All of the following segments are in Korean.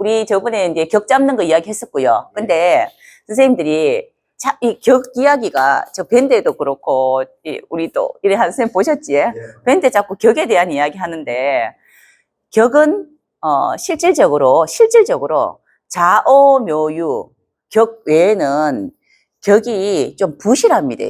우리 저번에 이제 격 잡는 거 이야기 했었고요. 근데 선생님들이 이 격 이야기가 저 밴드에도 그렇고 우리 또 이래 한 선생님 보셨지? 밴드 자꾸 격에 대한 이야기 하는데 격은 실질적으로 좌오묘유 격 외에는 격이 좀 부실합니다.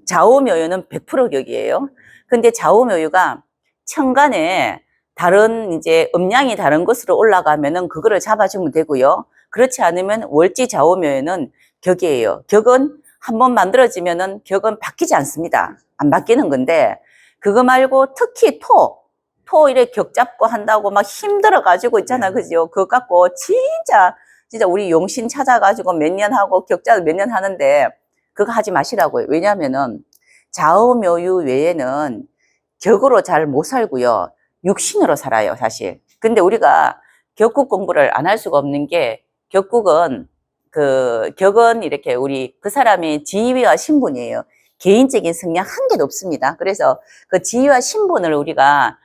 좌오묘유는 100% 격이에요. 근데 좌오묘유가 천간에 다른 이제 음양이 다른 것으로 올라가면은 그거를 잡아주면 되고요. 그렇지 않으면 월지 좌오묘유는 격이에요. 격은 한번 만들어지면은 격은 바뀌지 않습니다. 안 바뀌는 건데 그거 말고 특히 토 이렇게 격 잡고 한다고 막 힘들어 가지고 있잖아, 그죠? 그거 갖고 진짜 우리 용신 찾아가지고 몇 년 하고 격자 몇 년 하는데 그거 하지 마시라고요. 왜냐면은 좌우묘유 외에는 격으로 잘 못 살고요. 육신으로 살아요, 사실. 근데 우리가 격국 공부를 안 할 수가 없는 게 격국은 격은 이렇게 우리 그 사람의 지위와 신분이에요. 개인적인 성향 한 개도 없습니다. 그래서 그 지위와 신분을 우리가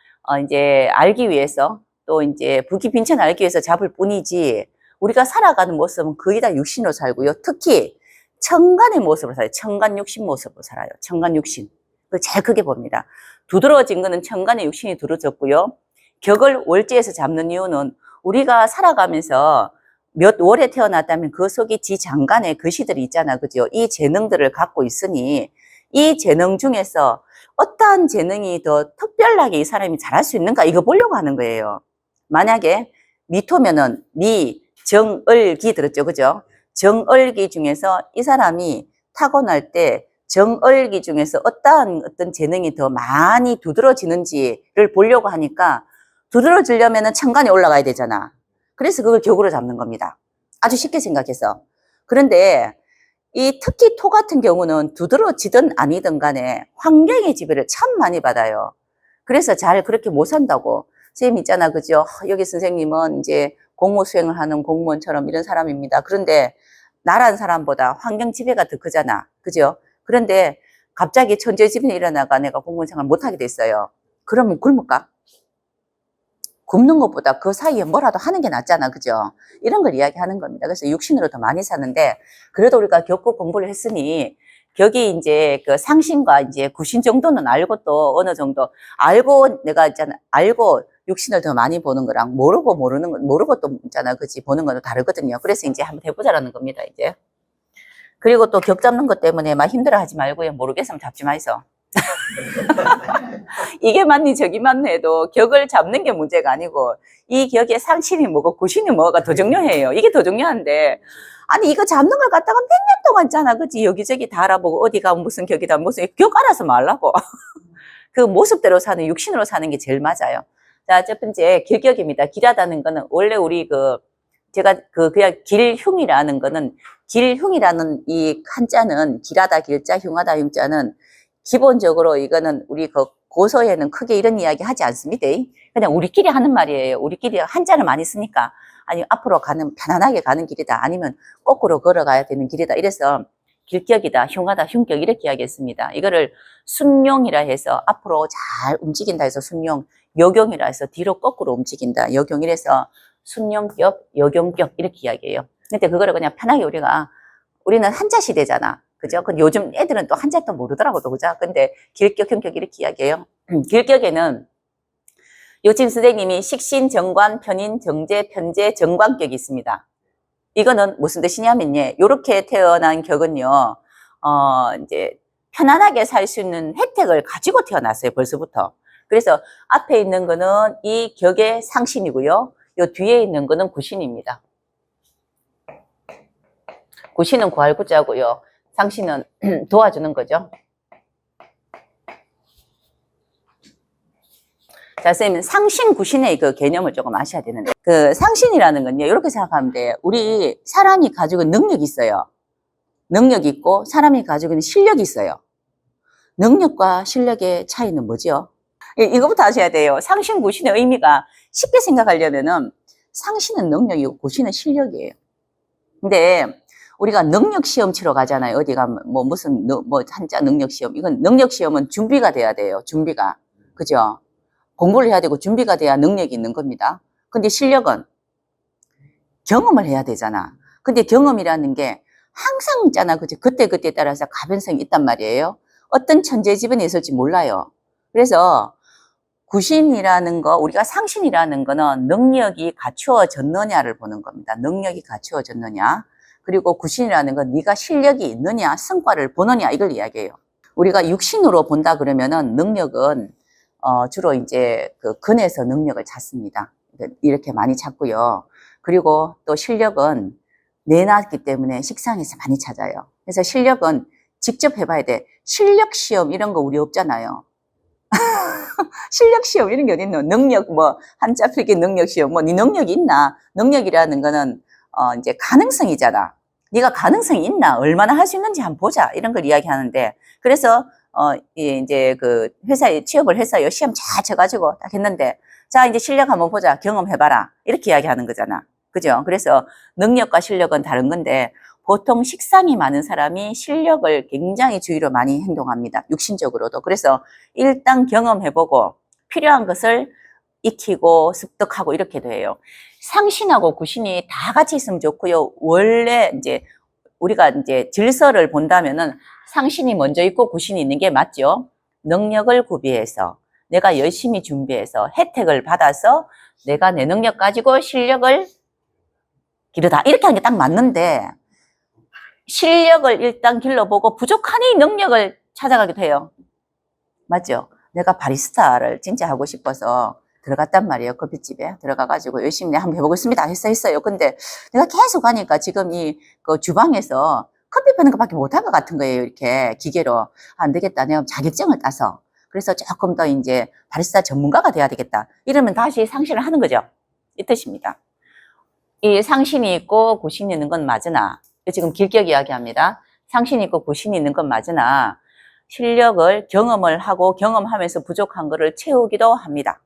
이제 알기 위해서 또 이제 부귀빈천 알기 위해서 잡을 뿐이지 우리가 살아가는 모습은 거의 다 육신으로 살고요. 특히 천간의 모습으로 살아요. 천간 육신 모습으로 살아요. 천간 육신. 그걸 제일 크게 봅니다. 두드러진 거는 천간의 육신이 두드러졌고요. 격을 월지에서 잡는 이유는 우리가 살아가면서 몇 월에 태어났다면 그 속에 지 장간의 글씨들이 있잖아. 그죠? 이 재능들을 갖고 있으니 이 재능 중에서 어떠한 재능이 더 특별하게 이 사람이 잘할 수 있는가 이거 보려고 하는 거예요. 만약에 미토면은 미, 정, 을, 기 들었죠. 그죠? 정, 을, 기 중에서 이 사람이 타고날 때 정, 을, 기 중에서 어떤 재능이 더 많이 두드러지는지를 보려고 하니까 두드러지려면은 천간에 올라가야 되잖아. 그래서 그걸 격으로 잡는 겁니다. 아주 쉽게 생각해서. 그런데 이 특히 토 같은 경우는 두드러지든 아니든 간에 환경의 지배를 참 많이 받아요. 그래서 잘 그렇게 못 산다고. 선생님 있잖아, 그죠? 여기 선생님은 이제 공무 수행을 하는 공무원처럼 이런 사람입니다. 그런데 나란 사람보다 환경 지배가 더 크잖아. 그죠? 그런데 갑자기 천재지변이 일어나가 내가 공무원 생활을 못하게 됐어요. 그러면 굶을까? 굶는 것보다 그 사이에 뭐라도 하는 게 낫잖아. 그죠? 이런 걸 이야기하는 겁니다. 그래서 육신으로 더 많이 사는데, 그래도 우리가 격국 공부를 했으니, 격이 이제 그 상신과 이제 구신 정도는 알고 또 어느 정도, 알고 내가 있잖아, 알고 육신을 더 많이 보는 거랑 모르고 모르고 또 있잖아. 그치? 보는 건 다르거든요. 그래서 이제 한번 해보자라는 겁니다, 이제. 그리고 또 격 잡는 것 때문에 막 힘들어 하지 말고요. 모르겠으면 잡지 마이소. 이게 맞니 저기 맞니 해도 격을 잡는 게 문제가 아니고 이 격에 상신이 뭐고 구신이 뭐가 더 중요해요. 이게 더 중요한데 아니 이거 잡는 걸 갖다가 몇 년 동안 있잖아. 그치? 여기저기 다 알아보고 어디가 무슨 격이다 무슨 격 알아서 말라고. 그 모습대로 사는 육신으로 사는 게 제일 맞아요. 자, 첫 번째 격격입니다. 길하다는 거는 원래 우리 제가 그냥 길흉이라는 거는 길흉이라는 이 한자는 길하다 길자 흉하다 흉자는 기본적으로 이거는 우리 고서에는 크게 이런 이야기 하지 않습니다. 그냥 우리끼리 하는 말이에요. 우리끼리 한자를 많이 쓰니까 아니 앞으로 편안하게 가는 길이다. 아니면 거꾸로 걸어가야 되는 길이다. 이래서 길격이다, 흉하다, 흉격 이렇게 이야기했습니다. 이거를 순용이라 해서 앞으로 잘 움직인다 해서 순용, 역용이라 해서 뒤로 거꾸로 움직인다. 역용 이래서 순용격, 역용격 이렇게 이야기해요. 근데 그거를 그냥 편하게 우리는 한자 시대잖아. 그죠? 근데 요즘 애들은 또 한자도 모르더라고, 또, 그죠? 근데 길격, 흉격 이렇게 이야기해요. 길격에는 요즘 선생님이 식신, 정관, 편인, 정제, 편제, 정관격이 있습니다. 이거는 무슨 뜻이냐면요. 요렇게 태어난 격은요, 이제 편안하게 살 수 있는 혜택을 가지고 태어났어요, 벌써부터. 그래서 앞에 있는 거는 이 격의 상신이고요. 요 뒤에 있는 거는 구신입니다. 구신은 구할 구자고요. 상신은 도와주는 거죠. 자, 선생님, 상신, 구신의 그 개념을 조금 아셔야 되는데, 그 상신이라는 건요, 이렇게 생각하면 돼요. 우리 사람이 가지고 있는 능력이 있어요. 능력이 있고, 사람이 가지고 있는 실력이 있어요. 능력과 실력의 차이는 뭐죠? 이거부터 아셔야 돼요. 상신, 구신의 의미가 쉽게 생각하려면은, 상신은 능력이고, 구신은 실력이에요. 근데, 우리가 능력 시험 치러 가잖아요. 어디 가면 무슨 한자 능력 시험. 이건 능력 시험은 준비가 돼야 돼요. 준비가. 그죠? 공부를 해야 되고 준비가 돼야 능력이 있는 겁니다. 근데 실력은 경험을 해야 되잖아. 근데 경험이라는 게 항상 있잖아. 그치? 그때그때 따라서 가변성이 있단 말이에요. 어떤 천재지변이 있을지 몰라요. 그래서 구신이라는 거, 우리가 상신이라는 거는 능력이 갖추어졌느냐를 보는 겁니다. 능력이 갖추어졌느냐. 그리고 구신이라는 건 네가 실력이 있느냐, 성과를 보느냐, 이걸 이야기해요. 우리가 육신으로 본다 그러면은 능력은 주로 이제 그 근에서 능력을 찾습니다. 이렇게 많이 찾고요. 그리고 또 실력은 내놨기 때문에 식상에서 많이 찾아요. 그래서 실력은 직접 해봐야 돼. 실력 시험 이런 거 우리 없잖아요. 실력 시험 이런 게 어딨노? 능력 뭐 한자 필기 능력 시험 뭐 네 능력이 있나? 능력이라는 거는 이제 가능성이잖아. 네가 가능성이 있나? 얼마나 할 수 있는지 한번 보자. 이런 걸 이야기하는데 그래서 이제 그 회사에 취업을 했어요. 시험 잘 쳐가지고 딱 했는데 자 이제 실력 한번 보자. 경험해봐라. 이렇게 이야기하는 거잖아. 그죠? 그래서 능력과 실력은 다른 건데 보통 식상이 많은 사람이 실력을 굉장히 주의로 많이 행동합니다. 육신적으로도. 그래서 일단 경험해보고 필요한 것을 익히고 습득하고 이렇게 돼요. 상신하고 구신이 다 같이 있으면 좋고요. 원래 이제 우리가 이제 질서를 본다면은 상신이 먼저 있고 구신이 있는 게 맞죠. 능력을 구비해서 내가 열심히 준비해서 혜택을 받아서 내가 내 능력 가지고 실력을 기르다. 이렇게 하는 게 딱 맞는데 실력을 일단 길러보고 부족하니 능력을 찾아가기도 해요. 맞죠? 내가 바리스타를 진짜 하고 싶어서 들어갔단 말이에요. 커피집에 들어가가지고 열심히 한번 해보겠습니다. 했어요. 근데 내가 계속 하니까 지금 그 주방에서 커피 패는 것밖에 못한 것 같은 거예요. 이렇게 기계로. 안 되겠다. 내가 자격증을 따서. 그래서 조금 더 이제 바리스타 전문가가 돼야 되겠다. 이러면 다시 상신을 하는 거죠. 이 뜻입니다. 이 상신이 있고 구신이 있는 건 맞으나 지금 길격 이야기합니다. 상신이 있고 구신이 있는 건 맞으나 실력을 경험을 하고 경험하면서 부족한 거를 채우기도 합니다.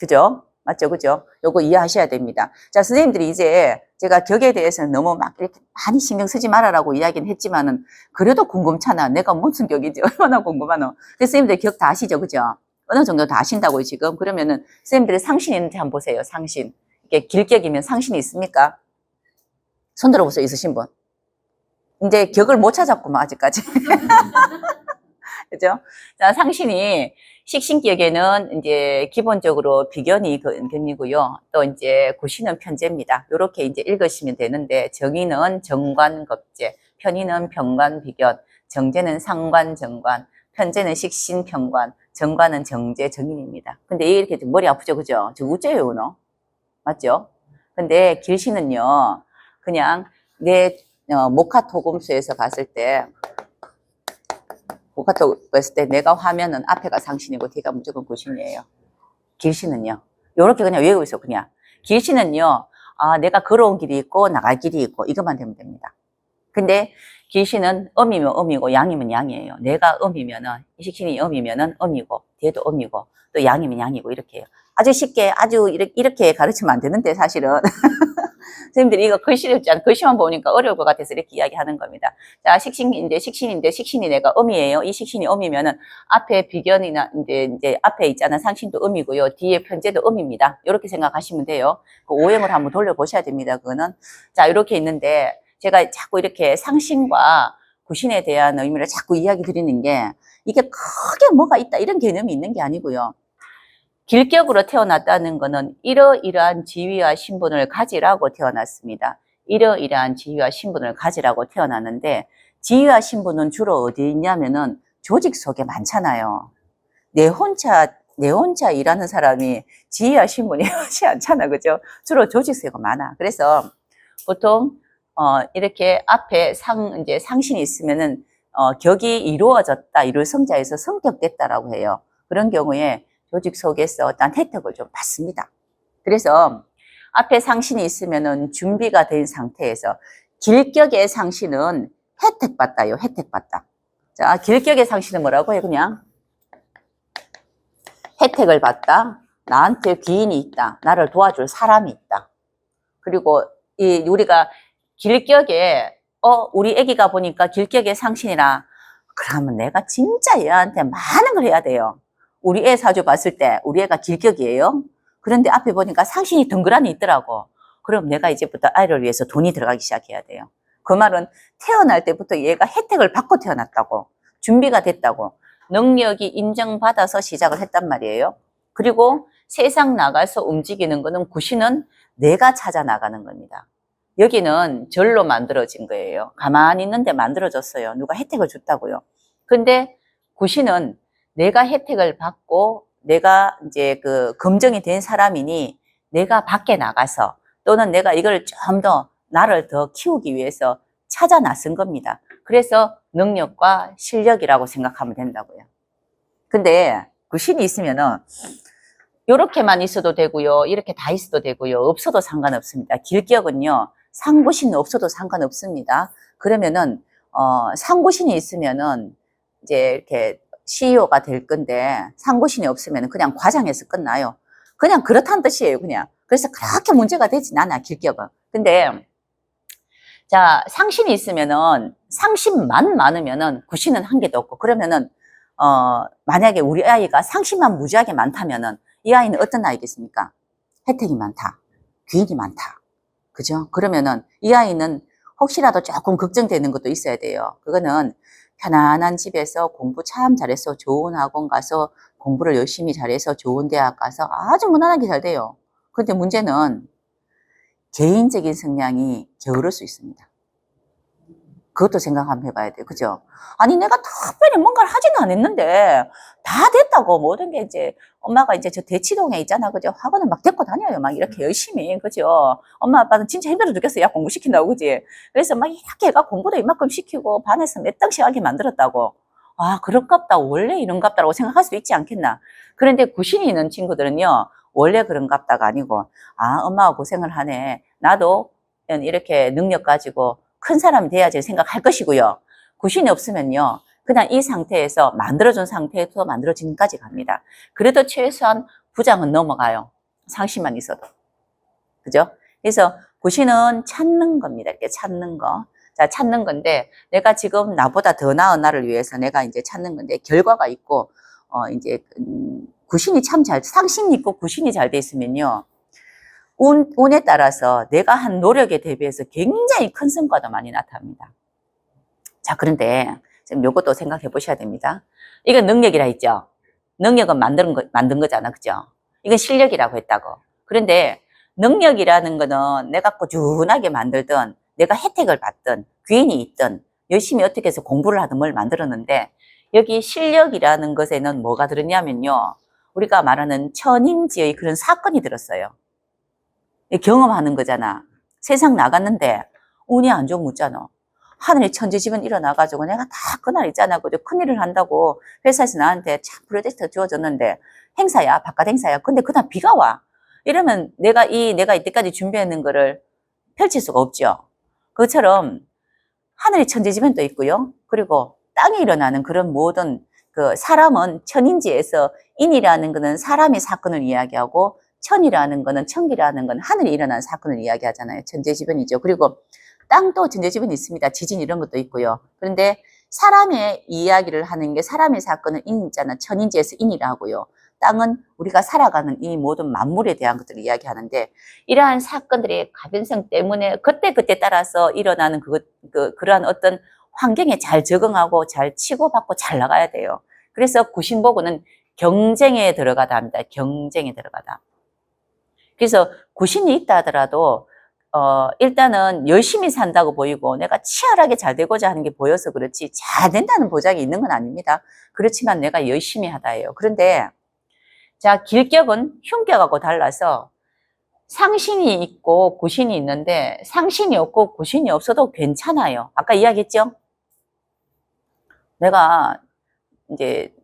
그죠? 맞죠? 그죠? 요거 이해하셔야 됩니다. 자, 선생님들이 이제 제가 격에 대해서는 너무 막 이렇게 많이 신경 쓰지 말아라고 이야기는 했지만은 그래도 궁금찮아. 내가 무슨 격인지 얼마나 궁금하노. 그래서 선생님들 격 다 아시죠? 그죠? 어느 정도 다 아신다고요, 지금. 그러면은 선생님들이 상신이 있는지 한번 보세요. 상신. 이게 길격이면 상신이 있습니까? 손 들어보세요. 있으신 분. 이제 격을 못 찾았구만, 아직까지. 그죠? 자, 상신이 식신격에는 이제 기본적으로 비견이 견이고요. 또 이제 구신은 편제입니다. 이렇게 이제 읽으시면 되는데 정의는 정관겁제, 편의는 병관비견, 정제는 상관정관, 편제는 식신평관, 정관은 정제, 정인입니다. 근데 이렇게 머리 아프죠, 그죠? 저 우째요, 너? 맞죠? 근데 길신은요, 그냥 내 모카토금수에서 봤을 때 모카토 봤을 때 내가 화면은 앞에가 상신이고 뒤가 무조건 구신이에요. 길신은요. 요렇게 그냥 외우고 있어, 그냥. 길신은요, 내가 걸어온 길이 있고 나갈 길이 있고 이것만 되면 됩니다. 근데 길신은 음이면 음이고 양이면 양이에요. 내가 음이면은, 식신이 음이면은 음이고, 뒤에도 음이고, 또 양이면 양이고 이렇게 해요. 아주 쉽게, 아주 이렇게 가르치면 안 되는데, 사실은. 선생님들이 이거 글씨만 보니까 어려울 것 같아서 이렇게 이야기하는 겁니다. 자, 식신인데 식신이 내가 음이에요. 이 식신이 음이면은 앞에 비견이나 이제 앞에 있잖아. 상신도 음이고요. 뒤에 편제도 음입니다. 이렇게 생각하시면 돼요. 그 오형을 한번 돌려보셔야 됩니다. 그거는. 자, 이렇게 있는데 제가 자꾸 이렇게 상신과 구신에 대한 의미를 자꾸 이야기 드리는 게 이게 크게 뭐가 있다 이런 개념이 있는 게 아니고요. 길격으로 태어났다는 것은 이러이러한 지위와 신분을 가지라고 태어났습니다. 이러이러한 지위와 신분을 가지라고 태어났는데 지위와 신분은 주로 어디 있냐면은 조직 속에 많잖아요. 내 혼자 일하는 사람이 지위와 신분이 많지 않잖아. 그죠? 주로 조직 속에 많아. 그래서 보통 이렇게 앞에 이제 상신이 있으면은 격이 이루어졌다, 이룰 성자에서 성격됐다라고 해요. 그런 경우에 조직 속에서 어떤 혜택을 좀 받습니다. 그래서 앞에 상신이 있으면은 준비가 된 상태에서 길격의 상신은 혜택받다요. 혜택받다. 자, 길격의 상신은 뭐라고 해요? 그냥 혜택을 받다. 나한테 귀인이 있다. 나를 도와줄 사람이 있다. 그리고 우리가 길격에 우리 애기가 보니까 길격의 상신이라 그러면 내가 진짜 얘한테 많은 걸 해야 돼요. 우리 애 사주 봤을 때 우리 애가 길격이에요. 그런데 앞에 보니까 상신이 덩그러니 있더라고. 그럼 내가 이제부터 아이를 위해서 돈이 들어가기 시작해야 돼요. 그 말은 태어날 때부터 얘가 혜택을 받고 태어났다고, 준비가 됐다고, 능력이 인정받아서 시작을 했단 말이에요. 그리고 세상 나가서 움직이는 거는 구신은 내가 찾아 나가는 겁니다. 여기는 절로 만들어진 거예요. 가만히 있는데 만들어졌어요. 누가 혜택을 줬다고요. 근데 구신은 내가 혜택을 받고 내가 이제 그 검증이 된 사람이니 내가 밖에 나가서 또는 내가 이걸 좀 더 나를 더 키우기 위해서 찾아 나선 겁니다. 그래서 능력과 실력이라고 생각하면 된다고요. 근데 구신이 있으면은 요렇게만 있어도 되고요. 이렇게 다 있어도 되고요. 없어도 상관없습니다. 길격은요. 상구신이 없어도 상관없습니다. 그러면은 상구신이 있으면은 이제 이렇게 CEO가 될 건데 상구신이 없으면 그냥 과장해서 끝나요. 그냥 그렇다는 뜻이에요. 그냥. 그래서 그렇게 문제가 되진 않아, 길격은. 근데 자, 상신이 있으면은 상신만 많으면은 구신은 한 개도 없고 그러면은 만약에 우리 아이가 상신만 무지하게 많다면은 이 아이는 어떤 아이겠습니까? 혜택이 많다. 귀인이 많다. 그죠? 그러면은 이 아이는 혹시라도 조금 걱정되는 것도 있어야 돼요. 그거는 편안한 집에서 공부 참 잘해서 좋은 학원 가서 공부를 열심히 잘해서 좋은 대학 가서 아주 무난하게 잘 돼요. 근데 문제는 개인적인 성향이 게으를 수 있습니다. 그것도 생각 한번 해봐야 돼요. 그죠? 아니, 내가 특별히 뭔가를 하지는 않았는데, 다 됐다고. 모든 게 이제, 엄마가 이제 저 대치동에 있잖아. 그죠? 학원을 막 데리고 다녀요. 막 이렇게 열심히. 그죠? 엄마, 아빠는 진짜 힘들어 죽겠어. 야, 공부시킨다고. 그지? 그래서 막 이렇게 애가 공부도 이만큼 시키고, 반에서 몇 등씩 하게 만들었다고. 아, 그런갑다. 원래 이런갑다라고 생각할 수도 있지 않겠나. 그런데 구신이 있는 친구들은요, 원래 그런갑다가 아니고, 아, 엄마가 고생을 하네. 나도 이렇게 능력 가지고, 큰 사람이 돼야지 생각할 것이고요. 구신이 없으면요. 그냥 이 상태에서 만들어준 상태에서 만들어진까지 갑니다. 그래도 최소한 부장은 넘어가요. 상심만 있어도. 그죠? 그래서 구신은 찾는 겁니다. 이렇게 찾는 거. 자, 찾는 건데, 내가 지금 나보다 더 나은 나를 위해서 내가 이제 찾는 건데, 결과가 있고, 이제, 구신이 참 상심이 있고 구신이 잘 돼 있으면요. 운에 따라서 내가 한 노력에 대비해서 굉장히 큰 성과도 많이 나타납니다. 자, 그런데 지금 요것도 생각해 보셔야 됩니다. 이건 능력이라 했죠. 능력은 만든 거잖아. 그죠? 이건 실력이라고 했다고. 그런데 능력이라는 거는 내가 꾸준하게 만들든 내가 혜택을 받든 귀인이 있든 열심히 어떻게 해서 공부를 하든 뭘 만들었는데 여기 실력이라는 것에는 뭐가 들었냐면요. 우리가 말하는 천인지의 그런 사건이 들었어요. 경험하는 거잖아. 세상 나갔는데 운이 안 좋으면 묻잖아. 하늘에 천지지변 일어나가지고 내가 다 그날 있잖아. 그죠? 큰일을 한다고 회사에서 나한테 참 프로젝트 주어졌는데 행사야, 바깥 행사야. 근데 그날 비가 와. 이러면 내가 이때까지 준비했는 거를 펼칠 수가 없죠. 그것처럼 하늘에 천지지변도 있고요. 그리고 땅에 일어나는 그런 모든 그 사람은 천인지에서 인이라는 거는 사람의 사건을 이야기하고 천이라는 거는 천기라는 건 하늘에 일어난 사건을 이야기하잖아요. 천재지변이죠. 그리고 땅도 천재지변이 있습니다. 지진 이런 것도 있고요. 그런데 사람의 이야기를 하는 게 사람의 사건은 인 있잖아. 천인지에서 인이라 하고요. 땅은 우리가 살아가는 이 모든 만물에 대한 것들을 이야기하는데 이러한 사건들의 가변성 때문에 그때 따라서 일어나는 그러한 어떤 환경에 잘 적응하고 잘 치고받고 잘 나가야 돼요. 그래서 구신보고는 경쟁에 들어가다 합니다. 경쟁에 들어가다. 그래서 구신이 있다 하더라도 일단은 열심히 산다고 보이고 내가 치열하게 잘 되고자 하는 게 보여서 그렇지 잘 된다는 보장이 있는 건 아닙니다. 그렇지만 내가 열심히 하다예요. 그런데 자, 길격은 흉격하고 달라서 상신이 있고 구신이 있는데 상신이 없고 구신이 없어도 괜찮아요. 아까 이야기했죠? 내가 이제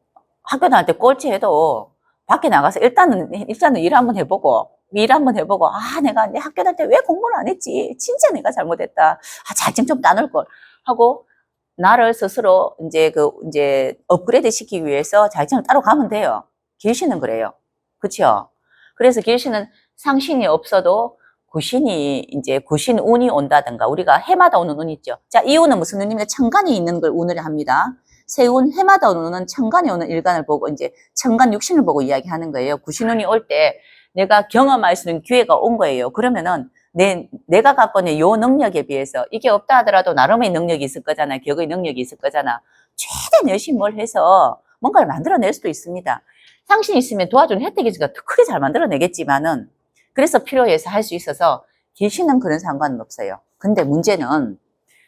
학교 다닐 때 꼴찌해도 밖에 나가서 일단은 일 한번 해보고 내가 내 학교 다닐 때 왜 공부를 안 했지? 진짜 내가 잘못했다. 자증 좀 나눌 걸 하고 나를 스스로 이제 업그레이드 시키기 위해서 자격증을 따로 가면 돼요. 길신은 그래요. 그렇죠? 그래서 길신은 상신이 없어도 구신 운이 온다든가 우리가 해마다 오는 운 있죠. 자, 이 운은 무슨 운입니까? 천간이 있는 걸 운을 합니다. 세운 해마다 오는 운은 천간이 오는 일간을 보고 이제 천간 육신을 보고 이야기하는 거예요. 구신운이 올 때 내가 경험할 수 있는 기회가 온 거예요. 그러면은 내가 갖고 있는 요 능력에 비해서 이게 없다 하더라도 나름의 능력이 있을 거잖아. 격의 능력이 있을 거잖아. 최대한 열심히 뭘 해서 뭔가를 만들어낼 수도 있습니다. 상신이 있으면 도와주는 혜택이 있으니까 더 크게 잘 만들어내겠지만은 그래서 필요해서 할 수 있어서 계시는 그런 상관은 없어요. 근데 문제는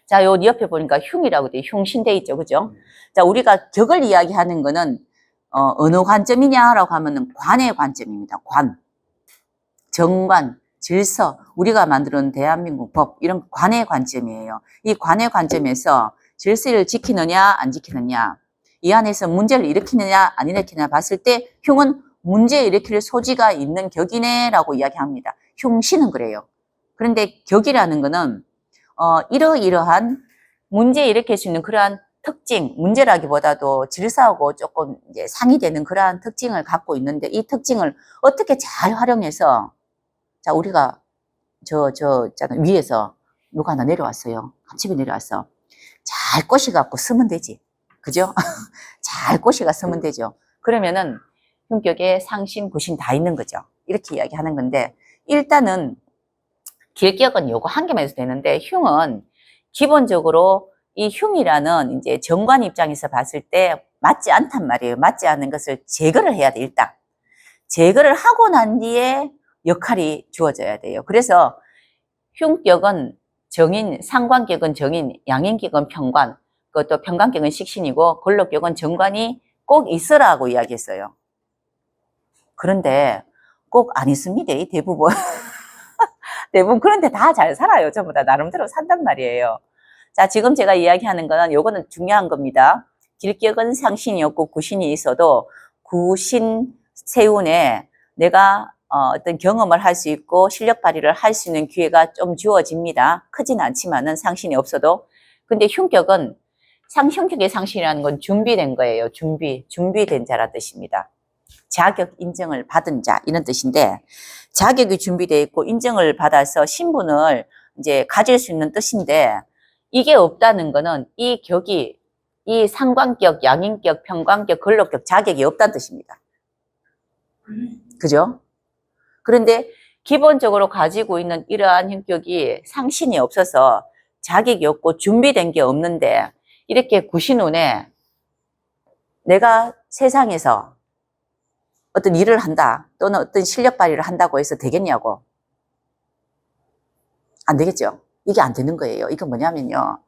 자, 요 옆에 보니까 흉이라고 돼. 흉신돼 있죠. 그죠? 자, 우리가 격을 이야기하는 거는 어느 관점이냐라고 하면은 관의 관점입니다. 관. 정관, 질서, 우리가 만드는 대한민국 법, 이런 관의 관점이에요. 이 관의 관점에서 질서를 지키느냐, 안 지키느냐, 이 안에서 문제를 일으키느냐, 안 일으키느냐 봤을 때 흉은 문제 일으킬 소지가 있는 격이네라고 이야기합니다. 흉신은 그래요. 그런데 격이라는 거는 이러이러한 문제 일으킬 수 있는 그러한 특징, 문제라기보다도 질서하고 조금 이제 상이되는 그러한 특징을 갖고 있는데 이 특징을 어떻게 잘 활용해서 자, 우리가 위에서 누가 하나 내려왔어요. 한 집에 내려왔어. 잘 꼬시갖고 쓰면 되지. 그죠? 잘 꼬시가 쓰면 되죠. 그러면은 흉격에 상신, 구신 다 있는 거죠. 이렇게 이야기하는 건데 일단은 길격은 요거 한 개만 해도 되는데 흉은 기본적으로 이 흉이라는 이제 정관 입장에서 봤을 때 맞지 않단 말이에요. 맞지 않는 것을 제거를 해야 돼, 일단. 제거를 하고 난 뒤에 역할이 주어져야 돼요. 그래서 흉격은 정인, 상관격은 정인, 양인격은 평관, 그것도 평관격은 식신이고 걸록격은 정관이 꼭 있으라고 이야기했어요. 그런데 꼭 안 있습니다. 대부분. 대부분 그런데 다 잘 살아요. 전부 다 나름대로 산단 말이에요. 자, 지금 제가 이야기하는 거는 요거는 중요한 겁니다. 길격은 상신이 없고 구신이 있어도 구신 세운에 내가 어떤 경험을 할 수 있고 실력 발휘를 할 수 있는 기회가 좀 주어집니다. 크진 않지만은 상신이 없어도. 근데 흉격은 흉격의 상신이라는 건 준비된 거예요. 준비된 자란 뜻입니다. 자격 인정을 받은 자 이런 뜻인데 자격이 준비되어 있고 인정을 받아서 신분을 이제 가질 수 있는 뜻인데 이게 없다는 거는 이 격이 이 상관격, 양인격, 평관격, 걸록격 자격이 없다는 뜻입니다. 그죠? 그런데 기본적으로 가지고 있는 이러한 흉격이 상신이 없어서 자격이 없고 준비된 게 없는데 이렇게 구신운에 내가 세상에서 어떤 일을 한다 또는 어떤 실력 발휘를 한다고 해서 되겠냐고. 안 되겠죠. 이게 안 되는 거예요. 이건 뭐냐면요.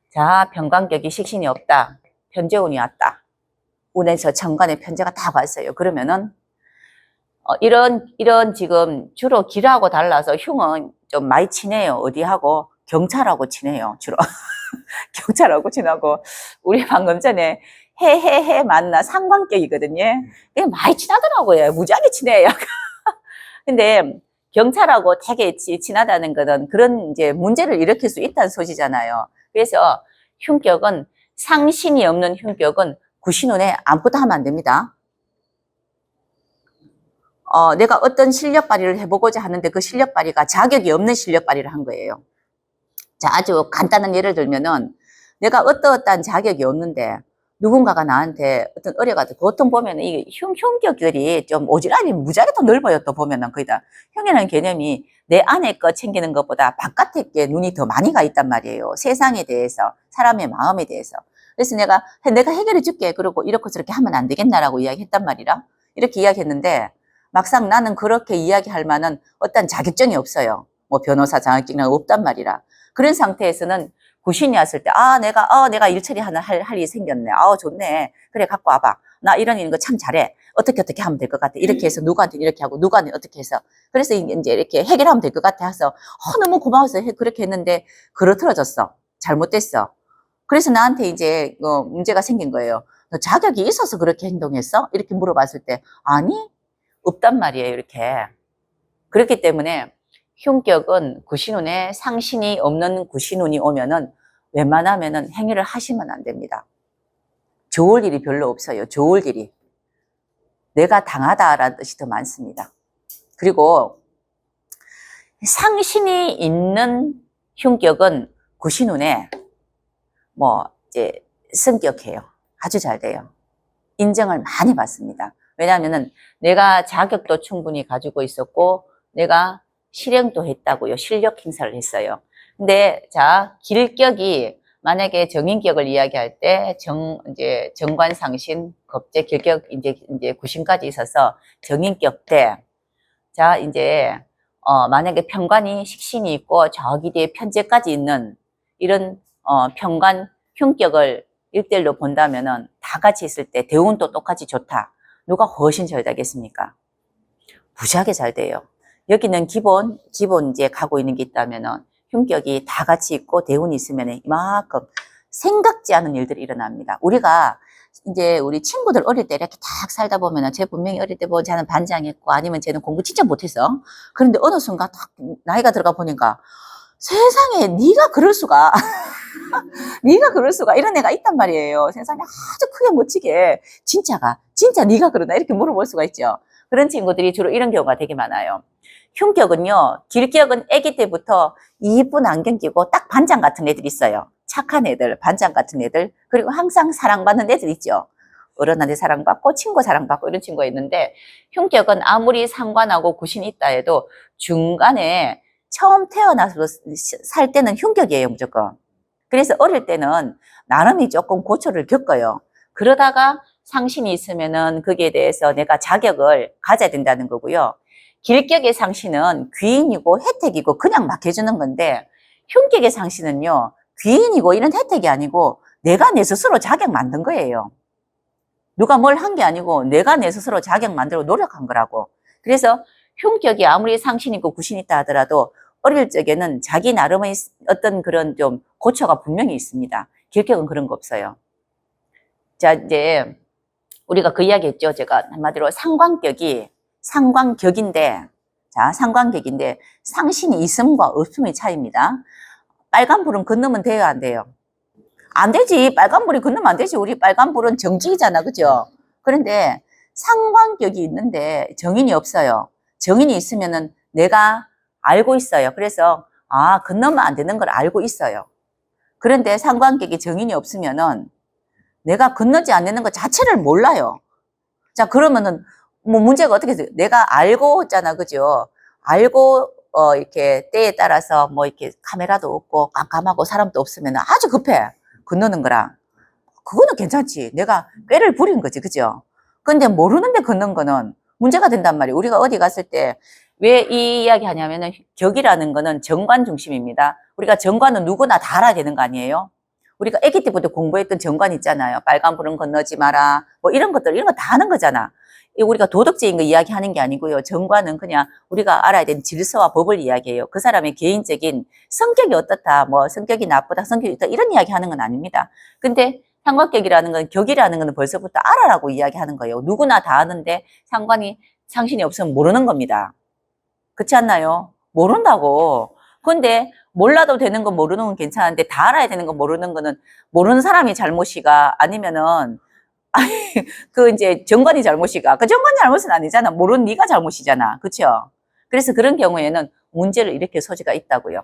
자, 평관격이 식신이 없다. 편재운이 왔다. 운에서 천간에 편재가 다 왔어요. 그러면은 이런 지금 주로 길하고 달라서 흉은 좀 많이 치네요. 어디하고? 경찰하고 치네요. 주로. 경찰하고 친하고. 우리 방금 전에 해해해 만나 상관격이거든요. 그게 많이 친하더라고요. 무지하게 친해요. 근데 경찰하고 되게 친하다는 거는 그런 이제 문제를 일으킬 수 있다는 소리잖아요. 그래서 흉격은 상신이 없는 흉격은 구신운에 아무것도 하면 안 됩니다. 내가 어떤 실력 발휘를 해보고자 하는데 그 실력 발휘가 자격이 없는 실력 발휘를 한 거예요. 자, 아주 간단한 예를 들면은 내가 어떠한 자격이 없는데 누군가가 나한테 어떤 의뢰가 보통 보면은 이 흉격들이 좀 오지랖이 무지하게 더 넓어요. 또 보면은 거의 다 흉이라는 개념이 내 안에 거 챙기는 것보다 바깥에 게 눈이 더 많이 가 있단 말이에요. 세상에 대해서, 사람의 마음에 대해서. 그래서 내가 해결해 줄게. 그러고 이렇게 저렇게 하면 안 되겠나라고 이야기했단 말이라. 이렇게 이야기했는데 막상 나는 그렇게 이야기할 만한 어떤 자격증이 없어요. 뭐 변호사 자격증이 없단 말이라. 그런 상태에서는 구신이 왔을 때, 내가 일처리 할 일이 생겼네. 좋네. 그래, 갖고 와봐. 나 이런 거 참 잘해. 어떻게 하면 될 것 같아. 이렇게 해서 누구한테 이렇게 하고, 누구한테 어떻게 해서. 그래서 이제 이렇게 해결하면 될 것 같아 해서, 너무 고마워서 그렇게 했는데, 그러틀어졌어. 잘못됐어. 그래서 나한테 이제, 문제가 생긴 거예요. 너 자격이 있어서 그렇게 행동했어? 이렇게 물어봤을 때, 아니, 없단 말이에요. 이렇게. 그렇기 때문에, 흉격은 구신운에 상신이 없는 구신운이 오면은 웬만하면은 행위를 하시면 안 됩니다. 좋을 일이 별로 없어요. 좋을 일이. 내가 당하다라는 뜻이 더 많습니다. 그리고 상신이 있는 흉격은 구신운에 이제 승격해요. 아주 잘 돼요. 인정을 많이 받습니다. 왜냐하면은 내가 자격도 충분히 가지고 있었고 내가 실행도 했다고요. 실력 행사를 했어요. 근데 자, 길격이 만약에 정인격을 이야기할 때 이제 정관상신, 겁재, 길격 이제 구신까지 있어서 정인격 때 자, 이제 만약에 편관이 식신이 있고 저기 뒤에 편재까지 있는 이런 편관 흉격을 일대일로 본다면은 다 같이 있을 때 대운도 똑같이 좋다. 누가 훨씬 잘 되겠습니까? 무지하게 잘 돼요. 여기는 기본 이제 가고 있는 게 있다면은 흉격이 다 같이 있고 대운이 있으면 이만큼 생각지 않은 일들이 일어납니다. 우리가 이제 우리 친구들 어릴 때 이렇게 딱 살다 보면은 쟤 분명히 어릴 때 보면 쟤는 반장했고 아니면 쟤는 공부 진짜 못했어. 그런데 어느 순간 딱 나이가 들어가 보니까 세상에 네가 그럴 수가 네가 그럴 수가 이런 애가 있단 말이에요. 세상에 아주 크게 멋지게 진짜 네가 그러나 이렇게 물어볼 수가 있죠. 그런 친구들이 주로 이런 경우가 되게 많아요. 흉격은요, 길격은 아기 때부터 이쁜 안경 끼고 딱 반장 같은 애들 있어요. 착한 애들, 반장 같은 애들, 그리고 항상 사랑받는 애들 있죠. 어른한테 사랑받고 친구 사랑받고 이런 친구가 있는데 흉격은 아무리 상관하고 구신이 있다 해도 중간에 처음 태어나서 살 때는 흉격이에요, 무조건. 그래서 어릴 때는 나름이 조금 고초를 겪어요. 그러다가 상신이 있으면은 거기에 대해서 내가 자격을 가져야 된다는 거고요. 길격의 상신은 귀인이고 혜택이고 그냥 막 해주는 건데 흉격의 상신은요, 귀인이고 이런 혜택이 아니고 내가 내 스스로 자격 만든 거예요. 누가 뭘 한 게 아니고 내가 내 스스로 자격 만들고 노력한 거라고. 그래서 흉격이 아무리 상신이고 구신이 있다 하더라도 어릴 적에는 자기 나름의 어떤 그런 좀 고초가 분명히 있습니다. 길격은 그런 거 없어요. 자, 이제 우리가 그 이야기 했죠. 제가 한마디로 상관격인데, 자, 상관격인데 상신이 있음과 없음의 차이입니다. 빨간불은 건너면 돼요, 안 돼요? 안 되지. 빨간불이 건너면 안 되지. 우리 빨간불은 정지이잖아, 그죠? 그런데 상관격이 있는데 정인이 없어요. 정인이 있으면은 내가 알고 있어요. 그래서 건너면 안 되는 걸 알고 있어요. 그런데 상관격이 정인이 없으면은 내가 건너지 않는 것 자체를 몰라요. 자, 그러면은 뭐 문제가 어떻게 돼요? 내가 알고 있잖아, 그죠? 알고 이렇게 때에 따라서 뭐 이렇게 카메라도 없고 깜깜하고 사람도 없으면 아주 급해. 건너는 거랑. 그거는 괜찮지. 내가 꾀를 부린 거지, 그죠? 근데 모르는데 걷는 거는 문제가 된단 말이에요. 우리가 어디 갔을 때 왜 이 이야기 하냐면은 격이라는 거는 정관 중심입니다. 우리가 정관은 누구나 다 알아야 되는 거 아니에요? 우리가 아기 때부터 공부했던 정관 있잖아요. 빨간불은 건너지 마라. 뭐 이런 것들, 이런 거 다 하는 거잖아. 우리가 도덕적인 거 이야기하는 게 아니고요. 정관은 그냥 우리가 알아야 되는 질서와 법을 이야기해요. 그 사람의 개인적인 성격이 어떻다, 뭐 성격이 나쁘다, 성격이 있다 이런 이야기 하는 건 아닙니다. 근데 상관격이라는 건, 격이라는 건 벌써부터 알아라고 이야기하는 거예요. 누구나 다 아는데 상신이 없으면 모르는 겁니다. 그렇지 않나요? 모른다고. 근데 몰라도 되는 건 모르는 건 괜찮은데 다 알아야 되는 건 모르는 거는 모르는 사람이 잘못이가 아니면은 그 이제 정관이 잘못이가 그 정관 잘못은 아니잖아. 모르는 네가 잘못이잖아. 그렇죠? 그래서 그런 경우에는 문제를 일으킬 소지가 있다고요.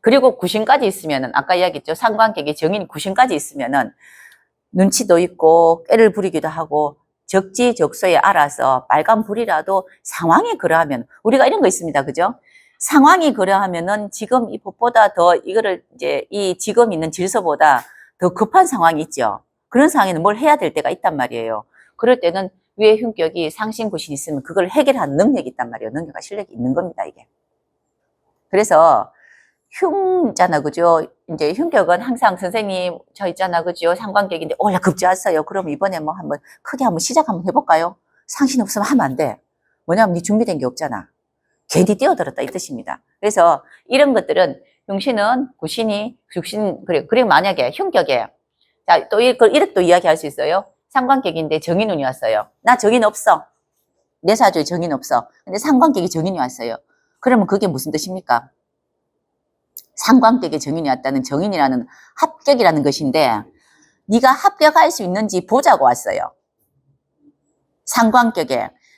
그리고 구신까지 있으면은 아까 이야기했죠. 상관격이 정인 구신까지 있으면은 눈치도 있고 꾀를 부리기도 하고 적지적소에 알아서 빨간 불이라도 상황이 그러하면 우리가 이런 거 있습니다. 그죠? 상황이 그러하면은 지금 이 법보다 더 이거를 이제 이 지금 있는 질서보다 더 급한 상황이 있죠. 그런 상황에는 뭘 해야 될 때가 있단 말이에요. 그럴 때는 위에 흉격이 상신 구신이 있으면 그걸 해결하는 능력이 있단 말이에요. 능력과 실력이 있는 겁니다, 이게. 그래서 흉잖아, 그죠? 이제 흉격은 항상 선생님, 저 있잖아, 그죠? 상관격인데, 나 급지 않았어요. 그럼 이번에 뭐 한번 크게 한번 시작 한번 해볼까요? 상신 없으면 하면 안 돼. 뭐냐면 네 준비된 게 없잖아. 괜히 뛰어들었다 이 뜻입니다. 그래서 이런 것들은 흉신은 구신이, 죽신, 그리고 만약에 흉격에, 자, 또 이렇게 또 이야기할 수 있어요. 상관격인데 정인운이 왔어요. 나 정인 없어. 내 사주에 정인 없어. 근데 상관격이 정인이 왔어요. 그러면 그게 무슨 뜻입니까? 상관격에 정인이 왔다는 정인이라는 합격이라는 것인데 네가 합격할 수 있는지 보자고 왔어요.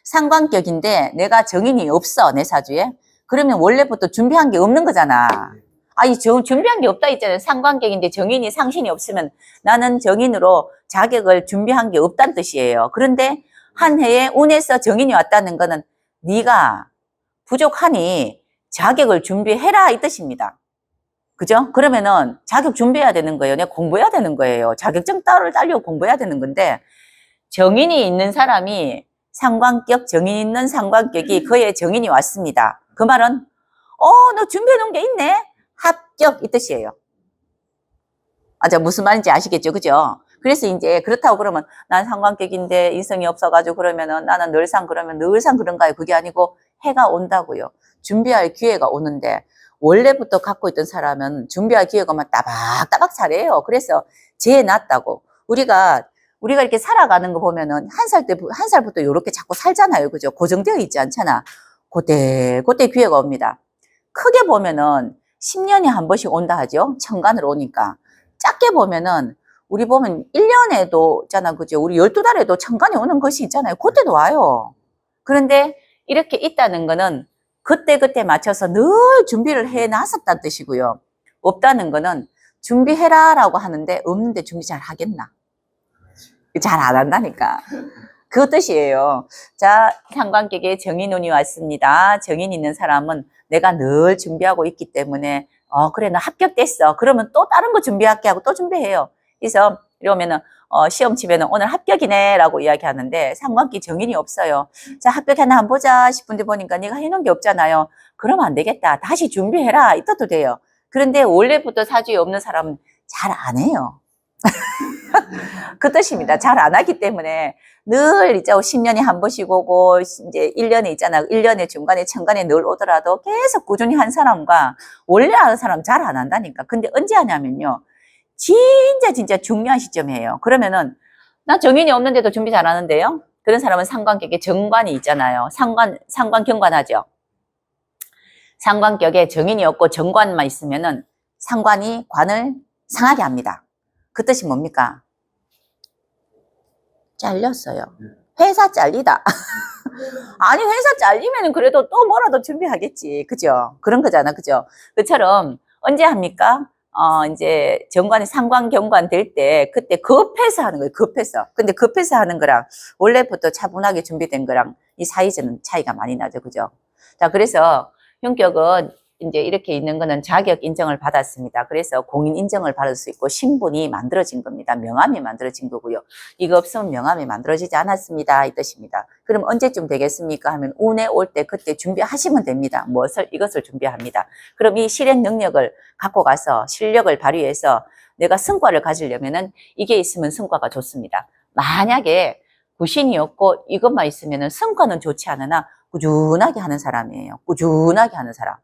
상관격인데 내가 정인이 없어 내 사주에. 그러면 원래부터 준비한 게 없는 거잖아. 준비한 게 없다 있잖아요. 상관격인데 정인이 상신이 없으면 나는 정인으로 자격을 준비한 게 없다는 뜻이에요. 그런데 한 해에 운에서 정인이 왔다는 거는 네가 부족하니 자격을 준비해라 이 뜻입니다. 그죠? 그러면은 자격 준비해야 되는 거예요. 내가 공부해야 되는 거예요. 자격증 따려고 공부해야 되는 건데 정인이 있는 사람이 상관격, 정인 있는 상관격이 그의 정인이 왔습니다. 그 말은 너 준비해 놓은 게 있네? 합격 이 뜻이에요. 무슨 말인지 아시겠죠? 그죠? 그래서 이제 그렇다고 그러면 난 상관격인데 인성이 없어가지고 그러면은 나는 늘상 그런가요? 그게 아니고 해가 온다고요. 준비할 기회가 오는데 원래부터 갖고 있던 사람은 준비할 기회가 오면 따박따박 잘해요. 그래서 제일 낫다고. 우리가 이렇게 살아가는 거 보면은 한 살부터 이렇게 자꾸 살잖아요. 그죠? 고정되어 있지 않잖아. 그때 기회가 옵니다. 크게 보면은 10년에 한 번씩 온다 하죠. 천간으로 오니까. 작게 보면은 우리 보면 1년에도 있잖아. 그죠? 우리 12달에도 천간이 오는 것이 있잖아요. 그때도 와요. 그런데 이렇게 있다는 거는 그때 맞춰서 늘 준비를 해 놨었다는 뜻이고요. 없다는 거는 준비해라 라고 하는데 없는데 준비 잘 하겠나? 잘 안 한다니까. 그 뜻이에요. 자, 상관격에 정인운이 왔습니다. 정인 있는 사람은 내가 늘 준비하고 있기 때문에 그래 나 합격됐어. 그러면 또 다른 거 준비할게 하고 또 준비해요. 그래서 이러면은 시험 치면은 오늘 합격이네 라고 이야기하는데 상관기 정인이 없어요. 자, 합격했나 한번 보자 싶은데 보니까 네가 해놓은 게 없잖아요. 그러면 안 되겠다. 다시 준비해라 이 뜻도 돼요. 그런데 원래부터 사주에 없는 사람은 잘 안 해요. 그 뜻입니다. 잘 안 하기 때문에 늘 이제 10년에 한 번씩 오고 이제 1년에 있잖아. 1년에 중간에 천간에 늘 오더라도 계속 꾸준히 한 사람과 원래 하는 사람 잘 안 한다니까. 근데 언제 하냐면요. 진짜 중요한 시점이에요. 그러면은 나 정인이 없는데도 준비 잘 하는데요. 그런 사람은 상관격에 정관이 있잖아요. 상관 경관하죠. 상관격에 정인이 없고 정관만 있으면은 상관이 관을 상하게 합니다. 그 뜻이 뭡니까? 잘렸어요. 회사 잘리다. 아니 회사 잘리면 그래도 또 뭐라도 준비하겠지. 그죠? 그런 거잖아. 그죠? 그처럼 언제 합니까? 이제 정관이 상관 경관 될 때 그때 급해서 하는 거예요. 급해서. 근데 급해서 하는 거랑 원래부터 차분하게 준비된 거랑 이 사이즈는 차이가 많이 나죠. 그죠? 자, 그래서 형격은 이제 이렇게 있는 거는 자격 인정을 받았습니다. 그래서 공인 인정을 받을 수 있고 신분이 만들어진 겁니다. 명함이 만들어진 거고요. 이거 없으면 명함이 만들어지지 않았습니다. 이 뜻입니다. 그럼 언제쯤 되겠습니까? 하면 운에 올 때 그때 준비하시면 됩니다. 이것을 준비합니다. 그럼 이 실행 능력을 갖고 가서 실력을 발휘해서 내가 성과를 가지려면은 이게 있으면 성과가 좋습니다. 만약에 구신이 없고 이것만 있으면은 성과는 좋지 않으나 꾸준하게 하는 사람이에요. 꾸준하게 하는 사람.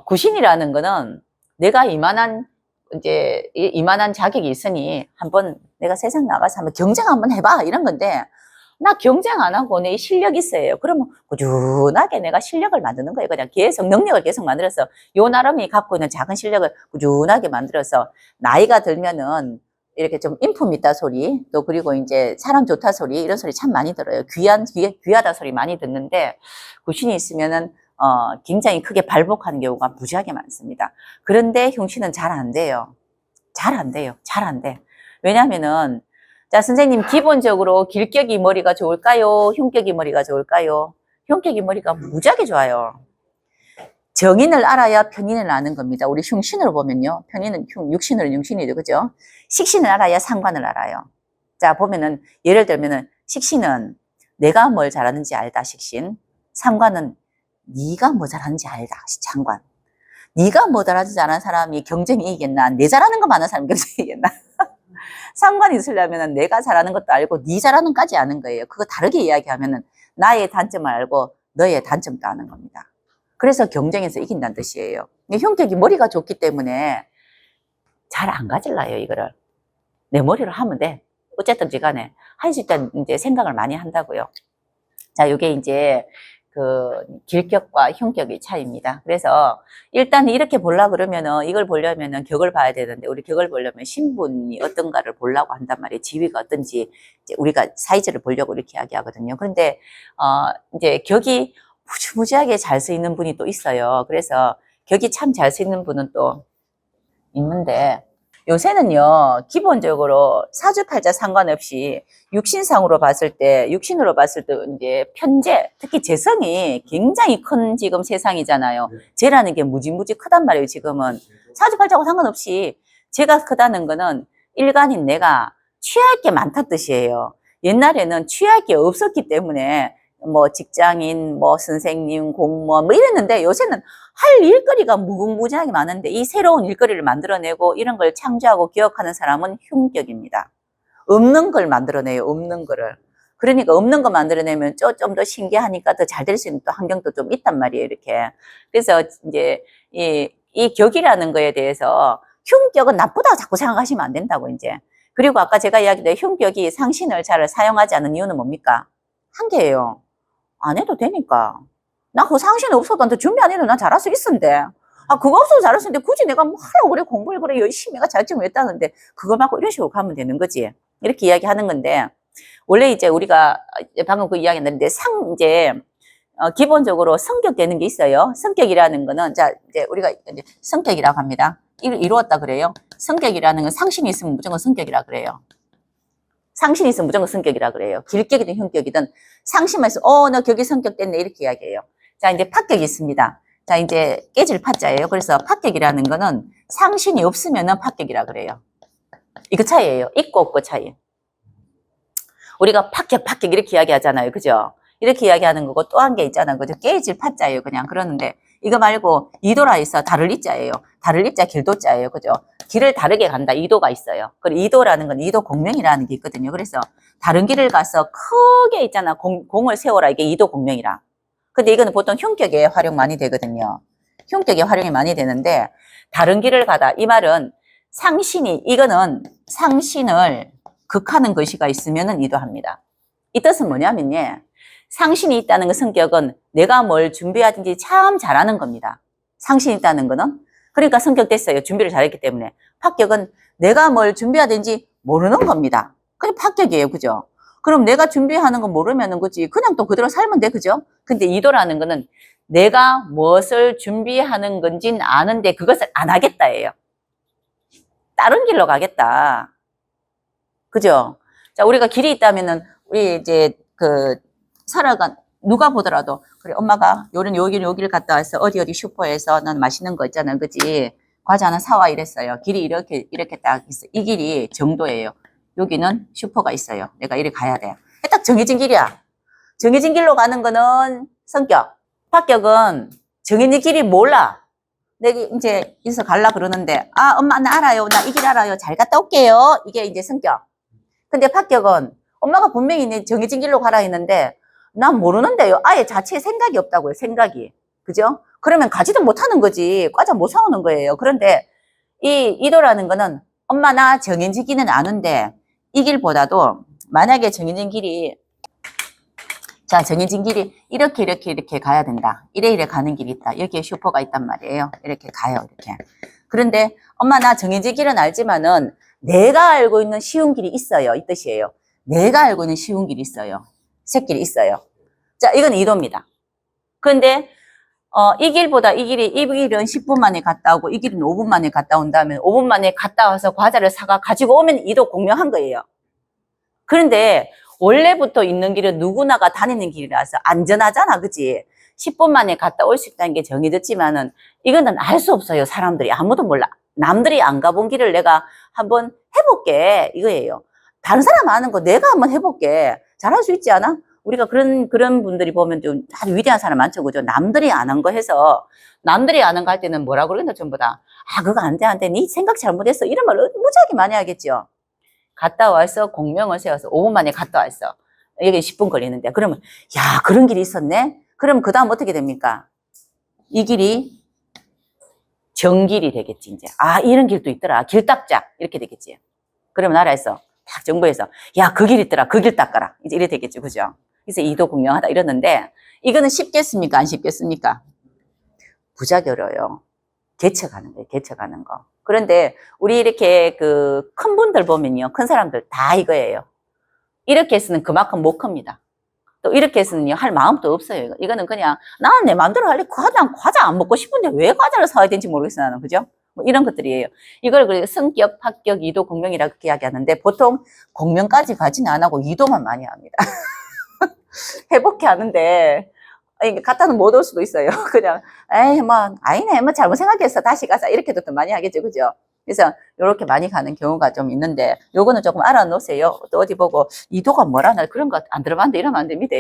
구신이라는 거는 내가 이만한 자격이 있으니 한번 내가 세상 나가서 한번 경쟁 한번 해봐 이런 건데 나 경쟁 안 하고 내 실력 있어요. 그러면 꾸준하게 내가 실력을 만드는 거예요. 그냥 계속 능력을 계속 만들어서 요 나름이 갖고 있는 작은 실력을 꾸준하게 만들어서 나이가 들면은 이렇게 좀 인품 있다 소리 또 그리고 이제 사람 좋다 소리 이런 소리 참 많이 들어요. 귀하다 소리 많이 듣는데 구신이 있으면은 굉장히 크게 발복하는 경우가 무지하게 많습니다. 그런데 흉신은 잘 안 돼요. 잘 안 돼요. 잘 안 돼. 왜냐면은, 자, 선생님, 기본적으로 길격이 머리가 좋을까요? 흉격이 머리가 좋을까요? 흉격이 머리가 무지하게 좋아요. 정인을 알아야 편인을 아는 겁니다. 우리 흉신으로 보면요. 편인은 육신으로 흉신이죠. 그죠? 식신을 알아야 상관을 알아요. 자, 보면은, 예를 들면은, 식신은 내가 뭘 잘하는지 알다, 식신. 상관은 네가 뭐 잘하는지 알다, 상관. 네가 뭐 잘하는지 아는 사람이 경쟁이 이기겠나? 내 잘하는 거 많은 사람이 경쟁이 이기겠나? 상관이 있으려면 내가 잘하는 것도 알고 네 잘하는 것까지 아는 거예요. 그거 다르게 이야기하면은 나의 단점을 알고 너의 단점도 아는 겁니다. 그래서 경쟁에서 이긴다는 뜻이에요. 흉격이 머리가 좋기 때문에 잘 안 가질라요, 이거를. 내 머리로 하면 돼. 어쨌든지 간에 할 수 있다는 이제 생각을 많이 한다고요. 자, 이게 이제 그 길격과 흉격의 차이입니다. 그래서 일단 이렇게 보려고 그러면은 이걸 보려면은 격을 봐야 되는데 우리 격을 보려면 신분이 어떤가를 보려고 한단 말이에요. 지위가 어떤지 이제 우리가 사이즈를 보려고 이렇게 이야기하거든요. 그런데 이제 격이 무지무지하게 잘 쓰이는 분이 또 있어요. 그래서 격이 참 잘 쓰이는 분은 또 있는데 요새는요, 기본적으로 사주팔자 상관없이 육신상으로 봤을 때, 육신으로 봤을 때, 이제 편재, 특히 재성이 굉장히 큰 지금 세상이잖아요. 재라는 게 무지무지 크단 말이에요, 지금은. 사주팔자하고 상관없이 재가 크다는 거는 일간인 내가 취할 게 많다는 뜻이에요. 옛날에는 취할 게 없었기 때문에 뭐 직장인, 뭐 선생님, 공무원 뭐 이랬는데 요새는 할 일거리가 무궁무진하게 많은데 이 새로운 일거리를 만들어내고 이런 걸 창조하고 기억하는 사람은 흉격입니다. 없는 걸 만들어내요, 없는 거를. 그러니까 없는 거 만들어내면 좀 더 신기하니까 더 잘 될 수 있는 또 환경도 좀 있단 말이에요, 이렇게. 그래서 이제 이 격이라는 거에 대해서 흉격은 나쁘다고 자꾸 생각하시면 안 된다고, 이제. 그리고 아까 제가 이야기했던 흉격이 상신을 잘 사용하지 않는 이유는 뭡니까? 한계예요. 안 해도 되니까. 나 그 상신 없어도 나한테 준비 안 해도 난 잘할 수 있었는데. 아, 그거 없어도 잘할 수 있는데 굳이 내가 뭐 하려고 그래, 공부를 그래, 열심히 내가 자격증 왜 따는데 그걸 맞고 이런 식으로 가면 되는 거지. 이렇게 이야기하는 건데, 원래 이제 우리가 방금 그 이야기 했는데, 기본적으로 성격되는 게 있어요. 성격이라는 거는, 자, 이제 우리가 이제 성격이라고 합니다. 이루었다 그래요. 성격이라는 건 상신이 있으면 무조건 성격이라 그래요. 상신이 있으면 무조건 성격이라 그래요. 길격이든 흉격이든 상신만 있으면 너 격이 성격 됐네 이렇게 이야기해요. 자, 이제 파격이 있습니다. 자, 이제 깨질 파자예요. 그래서 파격이라는 거는 상신이 없으면은 파격이라 그래요. 이거 차이예요. 있고 없고 차이. 우리가 파격 이렇게 이야기하잖아요. 그죠? 이렇게 이야기하는 거고 또 한 게 있잖아요. 그죠? 깨질 파자예요. 그냥 그러는데 이거 말고 이도라 있어. 다를 이자예요. 다를 이자 길도자예요. 그죠? 길을 다르게 간다. 이도가 있어요. 그리고 이도라는 건 이도 공명이라는 게 있거든요. 그래서 다른 길을 가서 크게 있잖아. 공을 세워라. 이게 이도 공명이라. 근데 이거는 보통 흉격에 활용 많이 되거든요. 흉격에 활용이 많이 되는데 다른 길을 가다. 이 말은 이거는 상신을 극하는 것이가 있으면은 이도합니다. 이 뜻은 뭐냐면요. 상신이 있다는 그 성격은 내가 뭘 준비하든지 참 잘하는 겁니다. 상신이 있다는 거는. 그러니까 성격 됐어요. 준비를 잘했기 때문에. 파격은 내가 뭘 준비하든지 모르는 겁니다. 그게 파격이에요. 그죠? 그럼 내가 준비하는 거 모르면은 그지. 그냥 또 그대로 살면 돼. 그죠? 근데 이도라는 거는 내가 무엇을 준비하는 건진 아는데 그것을 안 하겠다예요. 다른 길로 가겠다. 그죠? 자, 우리가 길이 있다면은 우리 이제 누가 보더라도 그래 엄마가 여기를 갔다 와서 어디 슈퍼에서 난 맛있는 거 있잖아, 그지? 과자 하나 사와 이랬어요. 길이 이렇게 딱 있어. 이 길이 정도예요. 여기는 슈퍼가 있어요. 내가 이리 가야 돼. 딱 정해진 길이야. 정해진 길로 가는 거는 성격. 파격은 정해진 길이 몰라. 내가 이제 여기서 갈라 그러는데 엄마 나 알아요. 나 이 길 알아요. 잘 갔다 올게요. 이게 이제 성격. 근데 파격은 엄마가 분명히 정해진 길로 가라 했는데 난 모르는데요. 아예 자체에 생각이 없다고요. 생각이. 그죠? 그러면 가지도 못하는 거지. 과자 못 사오는 거예요. 그런데 이 이도라는 거는 엄마 나 정해진 길은 아는데 이 길보다도 만약에 정해진 길이 이렇게 가야 된다. 이래 가는 길이 있다. 여기에 슈퍼가 있단 말이에요. 이렇게 가요. 이렇게. 그런데 엄마 나 정해진 길은 알지만은 내가 알고 있는 쉬운 길이 있어요. 이 뜻이에요. 내가 알고 있는 쉬운 길이 있어요. 새길이 있어요. 자, 이건 이도입니다. 그런데 이 길은 10분 만에 갔다 오고 이 길은 5분 만에 갔다 온다면 5분 만에 갔다 와서 과자를 사가 가지고 오면 이도 공명한 거예요. 그런데 원래부터 있는 길은 누구나가 다니는 길이라서 안전하잖아, 그치? 10분 만에 갔다 올 수 있다는 게 정해졌지만은 이거는 알 수 없어요. 사람들이 아무도 몰라. 남들이 안 가본 길을 내가 한번 해볼게 이거예요. 다른 사람 아는 거 내가 한번 해볼게. 잘할 수 있지 않아? 우리가 그런 분들이 보면 좀 아주 위대한 사람 많죠, 그죠? 남들이 안 한 거 해서 남들이 아는 거 할 때는 뭐라 그러겠나 전부 다. 그거 안 돼. 네 생각 잘못했어. 이런 말 무지하게 많이 하겠죠. 갔다 와서 공명을 세워서 5분 만에 갔다 왔어. 여기 10분 걸리는데. 그러면 야, 그런 길이 있었네? 그럼 그 다음 어떻게 됩니까? 이 길이 정길이 되겠지, 이제. 이런 길도 있더라. 길딱짝. 이렇게 되겠지. 그러면 나라에서, 딱 정부에서, 야, 그 길 있더라. 그 길 닦아라. 이제 이래 되겠죠. 그죠? 그래서 이도 공명하다 이러는데, 이거는 쉽겠습니까? 안 쉽겠습니까? 부작이 어려워요. 개척하는 거예요. 개척하는 거. 그런데, 우리 이렇게 큰 분들 보면요. 큰 사람들 다 이거예요. 이렇게 해서는 그만큼 못 큽니다. 또 이렇게 해서는요, 할 마음도 없어요. 이거는 그냥, 나는 내 마음대로 할래. 과자 안 먹고 싶은데 왜 과자를 사야 되는지 모르겠어, 나는. 그죠? 뭐 이런 것들이에요. 이걸 그 성격, 합격, 이도, 공명이라고 이야기하는데 보통 공명까지 가지는 안 하고 이도만 많이 합니다. 회복해 하는데 갖다는 못 올 수도 있어요. 그냥 에이 뭐 아니네 뭐 잘못 생각했어 다시 가자 이렇게도 또 많이 하겠죠, 그죠? 그래서 이렇게 많이 가는 경우가 좀 있는데 요거는 조금 알아놓으세요. 또 어디 보고 이도가 뭐라나 그런 거 안 들어봤는데 이러면 안 됩니다.